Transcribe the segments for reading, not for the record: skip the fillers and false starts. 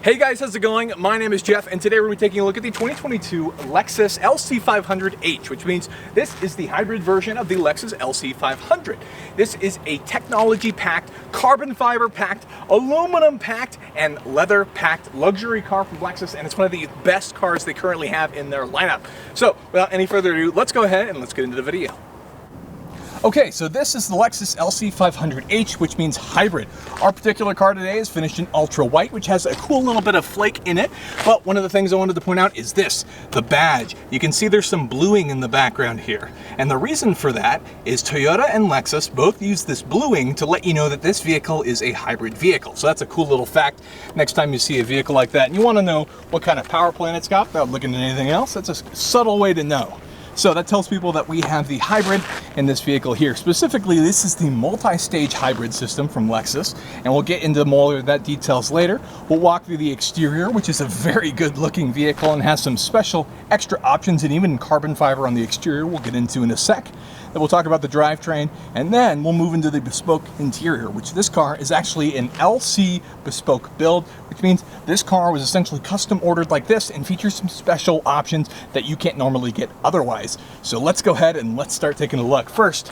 Hey guys, how's it going? My name is Jeff, and today we're going to be taking a look at the 2022 Lexus LC500h, which means this is the hybrid version of the Lexus LC500. This is a technology-packed, carbon fiber-packed, aluminum-packed, and leather-packed luxury car from Lexus, and it's one of the best cars they currently have in their lineup. So, without any further ado, let's go ahead and let's get into the video. Okay, so this is the Lexus LC500h, which means hybrid. Our particular car today is finished in ultra white, which has a cool little bit of flake in it. But one of the things I wanted to point out is this, the badge. You can see there's some bluing in the background here. And the reason for that is Toyota and Lexus both use this bluing to let you know that this vehicle is a hybrid vehicle. So that's a cool little fact. Next time you see a vehicle like that and you want to know what kind of power plant it's got without looking at anything else, that's a subtle way to know. So that tells people that we have the hybrid in this vehicle here. Specifically, this is the multi-stage hybrid system from Lexus, and we'll get into more of that details later. We'll walk through the exterior, which is a very good looking vehicle and has some special extra options and even carbon fiber on the exterior we'll get into in a sec. Then we'll talk about the drivetrain, and then we'll move into the bespoke interior, which this car is actually an LC bespoke build, which means this car was essentially custom ordered like this and features some special options that you can't normally get otherwise. So let's go ahead and let's start taking a look. First,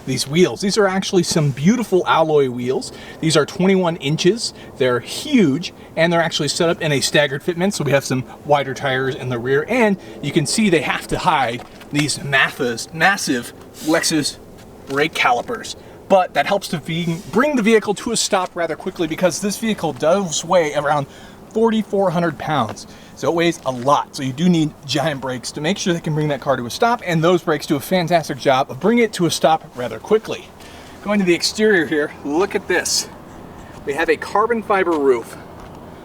these wheels. These are actually some beautiful alloy wheels. These are 21 inches. They're huge, and they're actually set up in a staggered fitment, so we have some wider tires in the rear, and you can see they have to hide these massive Lexus brake calipers. But that helps to bring the vehicle to a stop rather quickly, because this vehicle does weigh around 4,400 pounds. So it weighs a lot. So you do need giant brakes to make sure they can bring that car to a stop, and those brakes do a fantastic job of bringing it to a stop rather quickly. Going to the exterior here, look at this. We have a carbon fiber roof,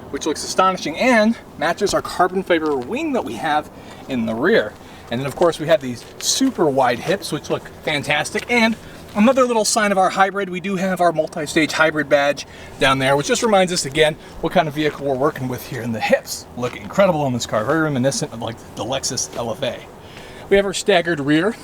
which looks astonishing and matches our carbon fiber wing that we have in the rear. And then of course we have these super wide hips, which look fantastic. And another little sign of our hybrid, we do have our multi-stage hybrid badge down there, which just reminds us again what kind of vehicle we're working with here. And the hips look incredible on this car, very reminiscent of like the Lexus LFA. We have our staggered rear.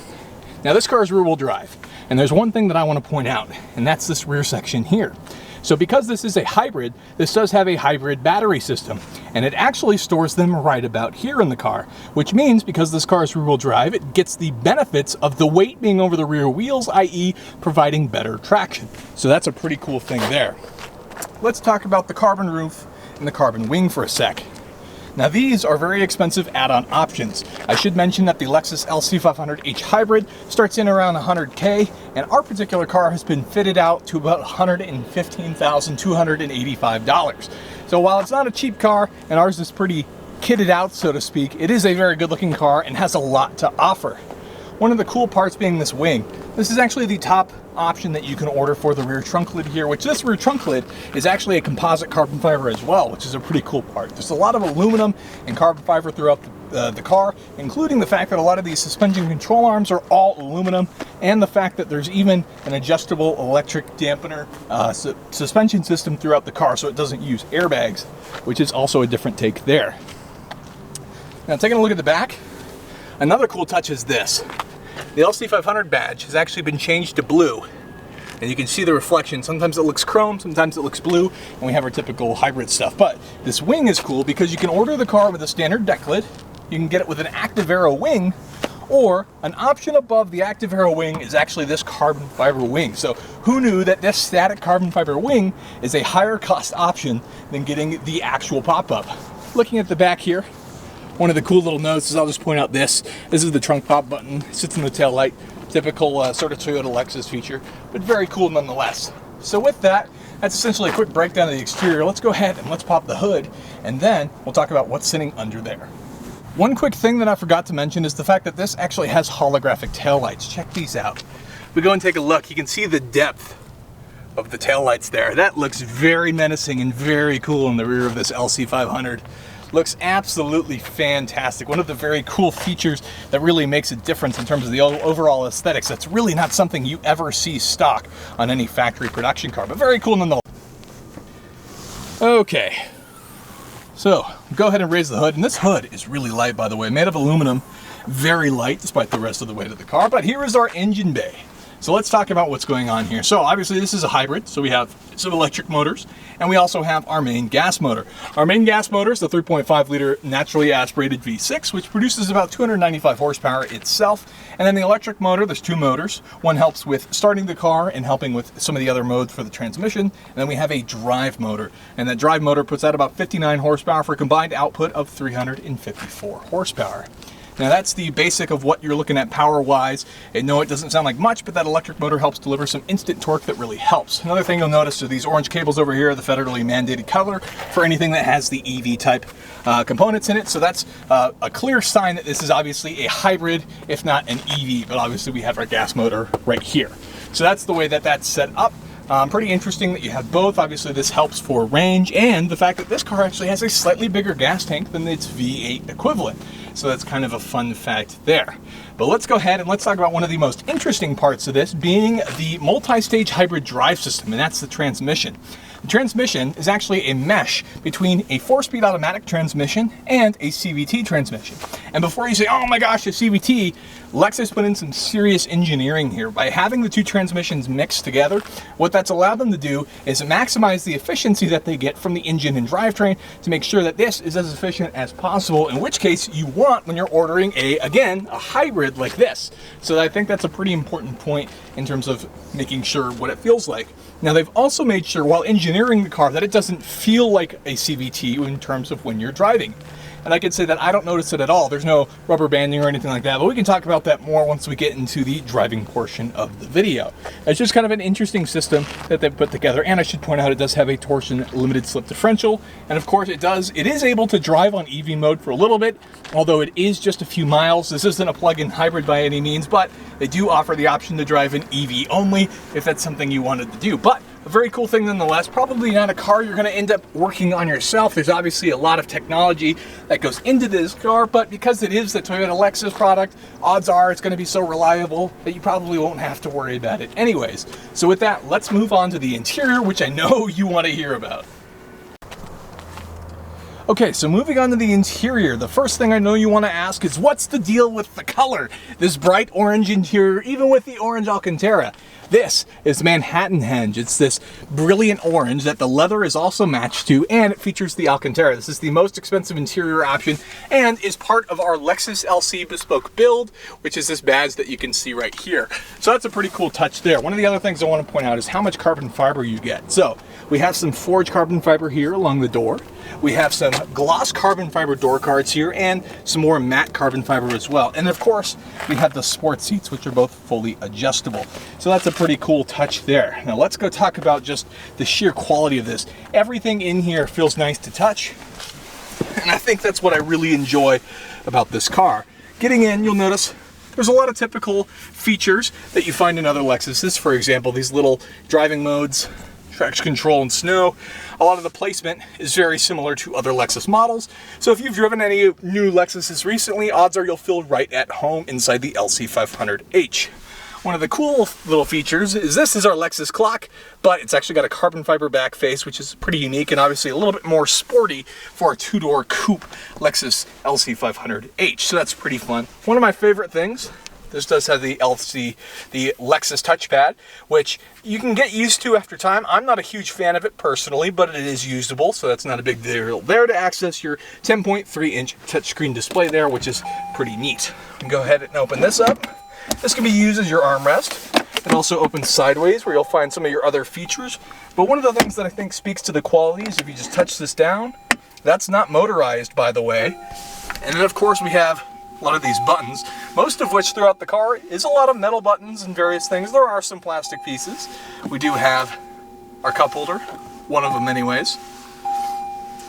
Now this car is rear-wheel drive, and there's one thing that I want to point out, and that's this rear section here. So because this is a hybrid, this does have a hybrid battery system, and it actually stores them right about here in the car, which means because this car is rear-wheel drive, it gets the benefits of the weight being over the rear wheels, i.e. providing better traction. So that's a pretty cool thing there. Let's talk about the carbon roof and the carbon wing for a sec. Now these are very expensive add-on options. I should mention that the Lexus LC500h Hybrid starts in around $100K, and our particular car has been fitted out to about $115,285. So while it's not a cheap car, and ours is pretty kitted out, so to speak, it is a very good looking car and has a lot to offer. One of the cool parts being this wing. This is actually the top option that you can order for the rear trunk lid here, which this rear trunk lid is actually a composite carbon fiber as well, which is a pretty cool part. There's a lot of aluminum and carbon fiber throughout the car, including the fact that a lot of these suspension control arms are all aluminum, and the fact that there's even an adjustable electric dampener suspension system throughout the car, so it doesn't use airbags, which is also a different take there. Now taking a look at the back, another cool touch is this. The LC500 badge has actually been changed to blue, and you can see the reflection. Sometimes it looks chrome, sometimes it looks blue, and we have our typical hybrid stuff. But this wing is cool because you can order the car with a standard deck lid, you can get it with an active aero wing, or an option above the active aero wing is actually this carbon fiber wing. So who knew that this static carbon fiber wing is a higher cost option than getting the actual pop-up. Looking at the back here, one of the cool little notes is I'll just point out this. This is the trunk pop button. It sits in the tail light. Typical sort of Toyota Lexus feature, but very cool nonetheless. So with that, that's essentially a quick breakdown of the exterior. Let's go ahead and let's pop the hood, and then we'll talk about what's sitting under there. One quick thing that I forgot to mention is the fact that this actually has holographic taillights. Check these out. If we go and take a look, you can see the depth of the taillights there. That looks very menacing and very cool in the rear of this LC500. Looks absolutely fantastic. One of the very cool features that really makes a difference in terms of the overall aesthetics. That's really not something you ever see stock on any factory production car, but very cool nonetheless. Okay, so go ahead and raise the hood. And this hood is really light, by the way, made of aluminum, very light despite the rest of the weight of the car. But here is our engine bay. So let's talk about what's going on here. So obviously this is a hybrid, so we have some electric motors, and we also have our main gas motor. Our main gas motor is the 3.5 liter naturally aspirated V6, which produces about 295 horsepower itself. And then the electric motor, there's two motors. One helps with starting the car and helping with some of the other modes for the transmission. And then we have a drive motor, and that drive motor puts out about 59 horsepower for a combined output of 354 horsepower. Now that's the basic of what you're looking at power-wise. And no, it doesn't sound like much, but that electric motor helps deliver some instant torque that really helps. Another thing you'll notice are these orange cables over here, the federally mandated color for anything that has the EV type components in it. So that's a clear sign that this is obviously a hybrid, if not an EV, but obviously we have our gas motor right here. So that's the way that that's set up. Pretty interesting that you have both. Obviously this helps for range, and the fact that this car actually has a slightly bigger gas tank than its V8 equivalent. So that's kind of a fun fact there. But let's go ahead and let's talk about one of the most interesting parts of this, being the multi-stage hybrid drive system, and that's the transmission. The transmission is actually a mesh between a 4-speed automatic transmission and a CVT transmission. And before you say, oh my gosh, a CVT, Lexus put in some serious engineering here. By having the two transmissions mixed together, what that's allowed them to do is maximize the efficiency that they get from the engine and drivetrain to make sure that this is as efficient as possible, in which case you want when you're ordering again, a hybrid like this. So I think that's a pretty important point in terms of making sure what it feels like. Now they've also made sure while engineering the car that it doesn't feel like a CVT in terms of when you're driving. And I can say that I don't notice it at all. There's no rubber banding or anything like that, but we can talk about that more once we get into the driving portion of the video. It's just kind of an interesting system that they've put together, and I should point out it does have a torsion limited slip differential, and of course it is able to drive on EV mode for a little bit, although it is just a few miles. This isn't a plug-in hybrid by any means, but they do offer the option to drive an EV only if that's something you wanted to do. But a very cool thing nonetheless. Probably not a car you're going to end up working on yourself. There's obviously a lot of technology that goes into this car, but because it is the Toyota Lexus product, odds are it's going to be so reliable that you probably won't have to worry about it anyways. So with that, let's move on to the interior, which I know you want to hear about. Okay, so moving on to the interior, the first thing I know you want to ask is what's the deal with the color? This bright orange interior, even with the orange Alcantara. This is Manhattan Henge. It's this brilliant orange that the leather is also matched to, and it features the Alcantara. This is the most expensive interior option and is part of our Lexus LC bespoke build, which is this badge that you can see right here. So that's a pretty cool touch there. One of the other things I want to point out is how much carbon fiber you get. So we have some forged carbon fiber here along the door. We have some gloss carbon fiber door cards here and some more matte carbon fiber as well. And of course, we have the sport seats, which are both fully adjustable. So that's a pretty cool touch there. Now let's go talk about just the sheer quality of this. Everything in here feels nice to touch. And I think that's what I really enjoy about this car. Getting in, you'll notice there's a lot of typical features that you find in other Lexuses. For example, these little driving modes, traction control and snow. A lot of the placement is very similar to other Lexus models. So if you've driven any new Lexuses recently, odds are you'll feel right at home inside the LC500H. One of the cool little features is this is our Lexus clock, but it's actually got a carbon fiber back face, which is pretty unique and obviously a little bit more sporty for a two-door coupe Lexus LC500H. So that's pretty fun. One of my favorite things, this does have the Lexus touchpad, which you can get used to after time. I'm not a huge fan of it personally, but it is usable, so that's not a big deal there to access your 10.3-inch touchscreen display there, which is pretty neat. You can go ahead and open this up. This can be used as your armrest. It also opens sideways where you'll find some of your other features. But one of the things that I think speaks to the quality is if you just touch this down, that's not motorized, by the way. And then of course we have a lot of these buttons, most of which throughout the car is a lot of metal buttons and various things. There are some plastic pieces. We do have our cup holder, one of them anyways.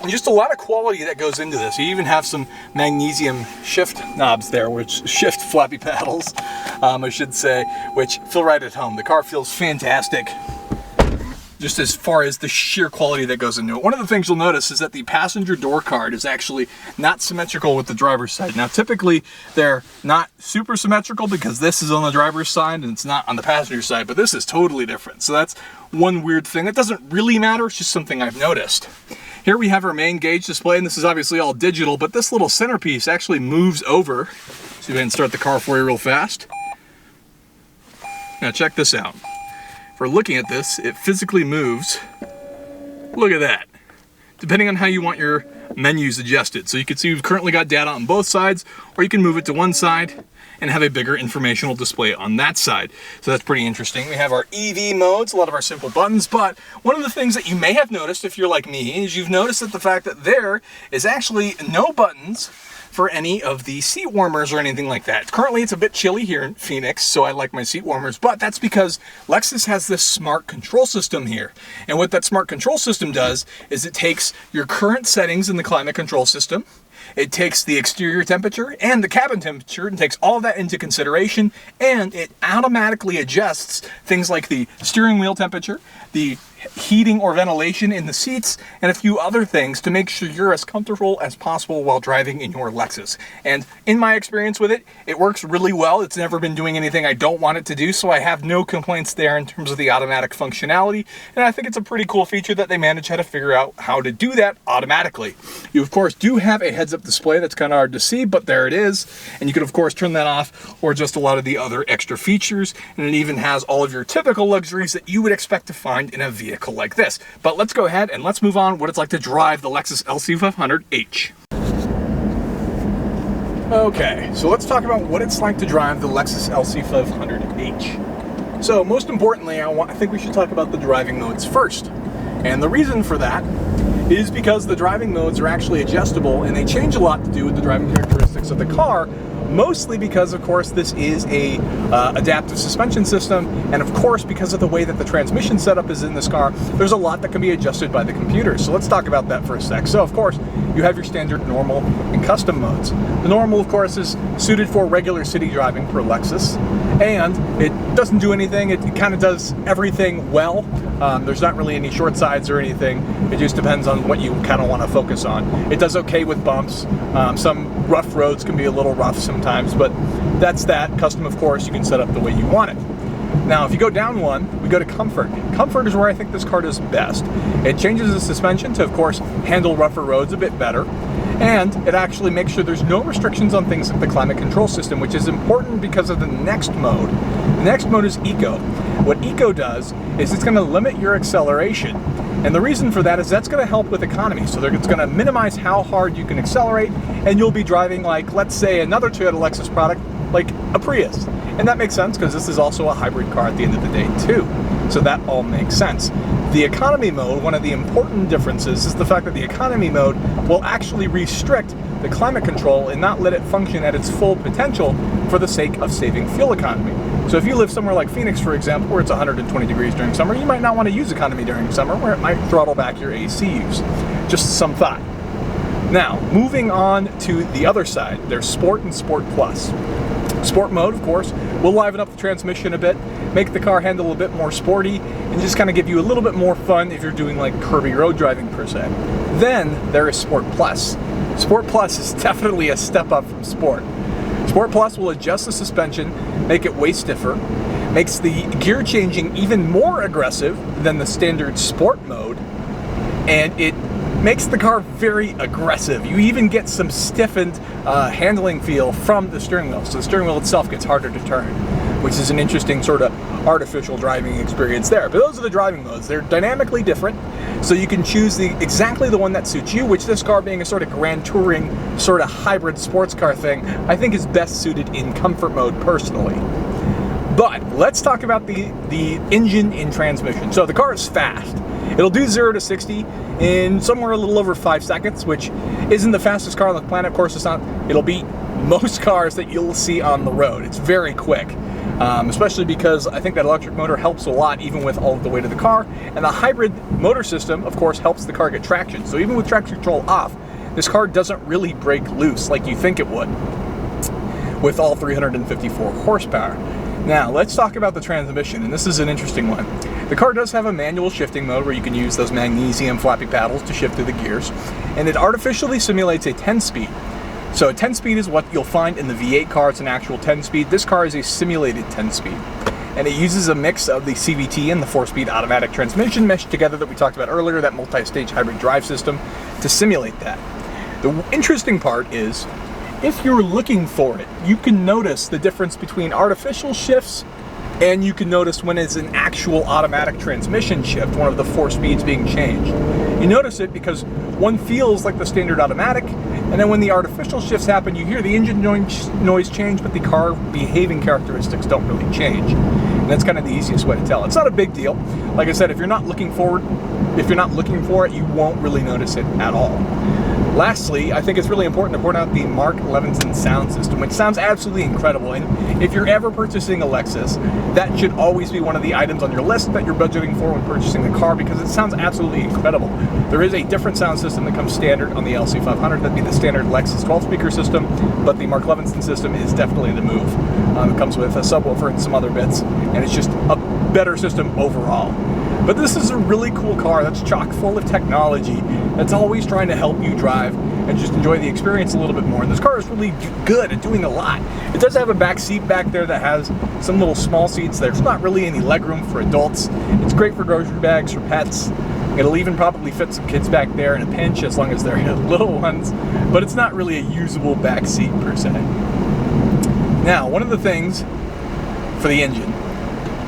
And just a lot of quality that goes into this. You even have some magnesium shift knobs there, which shift flappy paddles, I should say, which feel right at home. The car feels fantastic, just as far as the sheer quality that goes into it. One of the things you'll notice is that the passenger door card is actually not symmetrical with the driver's side. Now, typically, they're not super symmetrical because this is on the driver's side and it's not on the passenger side, but this is totally different. So that's one weird thing. It doesn't really matter, it's just something I've noticed. Here we have our main gauge display, and this is obviously all digital, but this little centerpiece actually moves over. So go ahead and start the car for you real fast. Now check this out. If we're looking at this, it physically moves. Look at that. Depending on how you want your menus adjusted. So you can see we've currently got data on both sides, or you can move it to one side and have a bigger informational display on that side. So that's pretty interesting. We have our EV modes, a lot of our simple buttons, but one of the things that you may have noticed if you're like me is you've noticed that the fact that there is actually no buttons for any of the seat warmers or anything like that. Currently it's a bit chilly here in Phoenix, so I like my seat warmers, but that's because Lexus has this smart control system here. And what that smart control system does is it takes your current settings in the climate control system, it takes the exterior temperature and the cabin temperature and takes all of that into consideration, and it automatically adjusts things like the steering wheel temperature, the heating or ventilation in the seats, and a few other things to make sure you're as comfortable as possible while driving in your Lexus. And in my experience with it, it works really well. It's never been doing anything I don't want it to do, so I have no complaints there in terms of the automatic functionality. And I think it's a pretty cool feature that they managed how to figure out how to do that automatically. You of course do have a heads-up display that's kind of hard to see, but there it is. And you can of course turn that off, or just a lot of the other extra features. And it even has all of your typical luxuries that you would expect to find in a vehicle like this. But let's go ahead and let's move on what it's like to drive the Lexus LC500h. Okay, so let's talk about what it's like to drive the Lexus LC500h. So most importantly, I think we should talk about the driving modes first. And the reason for that is because the driving modes are actually adjustable, and they change a lot to do with the driving characteristics of the car, mostly because of course this is a adaptive suspension system, and of course because of the way that the transmission setup is in this car, there's a lot that can be adjusted by the computer. So let's talk about that for a sec. So of course you have your standard normal and custom modes. The normal of course is suited for regular city driving per Lexus, and it doesn't do anything, it kind of does everything well. There's not really any short sides or anything. It just depends on what you kind of want to focus on. It does okay with bumps. Some rough roads can be a little rough sometimes, but that's that. Custom, of course, you can set up the way you want it. Now, if you go down one, we go to comfort. Comfort is where I think this car does best. It changes the suspension to, of course, handle rougher roads a bit better. And it actually makes sure there's no restrictions on things like the climate control system, which is important because of the next mode. The next mode is Eco. What Eco does is it's going to limit your acceleration. And the reason for that is that's going to help with economy. So it's going to minimize how hard you can accelerate, and you'll be driving like, let's say, another Toyota Lexus product, like a Prius. And that makes sense because this is also a hybrid car at the end of the day too. So that all makes sense. The economy mode, one of the important differences is the fact that the economy mode will actually restrict the climate control and not let it function at its full potential for the sake of saving fuel economy. So if you live somewhere like Phoenix, for example, where it's 120 degrees during summer, you might not want to use economy during summer, where it might throttle back your AC use. Just some thought. Now, moving on to the other side, there's Sport and Sport Plus. Sport mode, of course, will liven up the transmission a bit, make the car handle a bit more sporty, and just kind of give you a little bit more fun if you're doing like curvy road driving per se. Then there is Sport Plus. Sport Plus is definitely a step up from Sport. Sport Plus will adjust the suspension, make it way stiffer, makes the gear changing even more aggressive than the standard Sport mode, and it makes the car very aggressive. You even get some stiffened handling feel from the steering wheel. So the steering wheel itself gets harder to turn, which is an interesting sort of artificial driving experience there. But those are the driving modes. They're dynamically different, so you can choose exactly the one that suits you, which this car being a sort of grand touring, sort of hybrid sports car thing, I think is best suited in comfort mode personally. But let's talk about the engine and transmission. So the car is fast. It'll do 0 to 60 in somewhere a little over 5 seconds, which isn't the fastest car on the planet. Of course, it's not. It'll beat most cars that you'll see on the road. It's very quick, especially because I think that electric motor helps a lot, even with all of the weight of the car. And the hybrid motor system, of course, helps the car get traction. So even with traction control off, this car doesn't really break loose like you think it would with all 354 horsepower. Now, let's talk about the transmission, and this is an interesting one. The car does have a manual shifting mode where you can use those magnesium flappy paddles to shift through the gears, and it artificially simulates a 10-speed. So a 10-speed is what you'll find in the V8 car. It's an actual 10-speed. This car is a simulated 10-speed, and it uses a mix of the CVT and the 4-speed automatic transmission meshed together that we talked about earlier, that multi-stage hybrid drive system, to simulate that. The interesting part is, if you're looking for it, you can notice the difference between artificial shifts And you can notice when it's an actual automatic transmission shift, one of the 4 speeds being changed. You notice it because one feels like the standard automatic, and then when the artificial shifts happen, you hear the engine noise change, but the car behaving characteristics don't really change. And that's kind of the easiest way to tell. It's not a big deal. Like I said, if you're not looking for it, you won't really notice it at all. Lastly, I think it's really important to point out the Mark Levinson sound system, which sounds absolutely incredible. And if you're ever purchasing a Lexus, that should always be one of the items on your list that you're budgeting for when purchasing the car, because it sounds absolutely incredible. There is a different sound system that comes standard on the LC500. That'd be the standard Lexus 12-speaker system, but the Mark Levinson system is definitely the move. It comes with a subwoofer and some other bits, and it's just a better system overall. But this is a really cool car that's chock full of technology, that's always trying to help you drive and just enjoy the experience a little bit more. And this car is really good at doing a lot. It does have a back seat back there that has some little small seats. There's not really any legroom for adults. It's great for grocery bags, for pets. It'll even probably fit some kids back there in a pinch as long as they're little ones, but it's not really a usable back seat per se. Now, one of the things for the engine,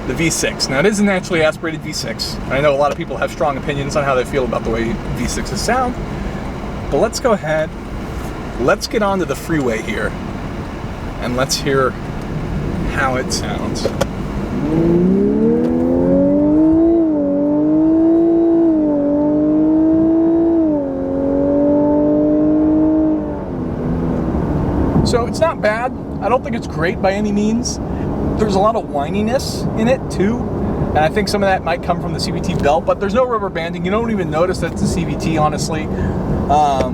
the V6. Now, it is a naturally aspirated V6. I know a lot of people have strong opinions on how they feel about the way V6s sound, but let's go ahead, let's get onto the freeway here, and let's hear how it sounds. So it's not bad. I don't think it's great by any means. There's a lot of whininess in it too, and I think some of that might come from the CVT belt, but there's no rubber banding. You don't even notice that it's a CVT, honestly.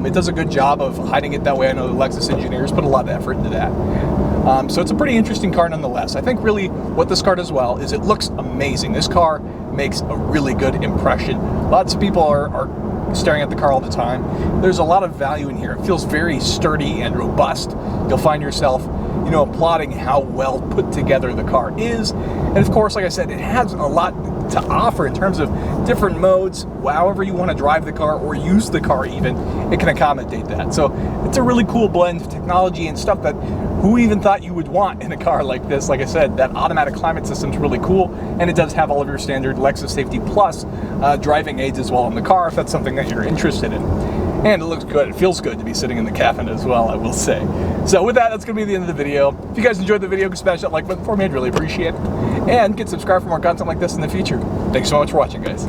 It does a good job of hiding it that way. I know the Lexus engineers put a lot of effort into that. So it's a pretty interesting car nonetheless. I think really what this car does well is it looks amazing. This car makes a really good impression. Lots of people are staring at the car all the time. There's a lot of value in here. It feels very sturdy and robust. You'll find yourself, you know, applauding how well put together the car is. And of course, like I said, it has a lot to offer in terms of different modes. However you want to drive the car or use the car even, it can accommodate that. So it's a really cool blend of technology and stuff that who even thought you would want in a car like this. Like I said, that automatic climate system's really cool, and it does have all of your standard Lexus Safety Plus driving aids as well in the car if that's something that you're interested in. And it looks good. It feels good to be sitting in the cabin as well, I will say. So with that, that's going to be the end of the video. If you guys enjoyed the video, smash that like button for me. I'd really appreciate it. And get subscribed for more content like this in the future. Thanks so much for watching, guys.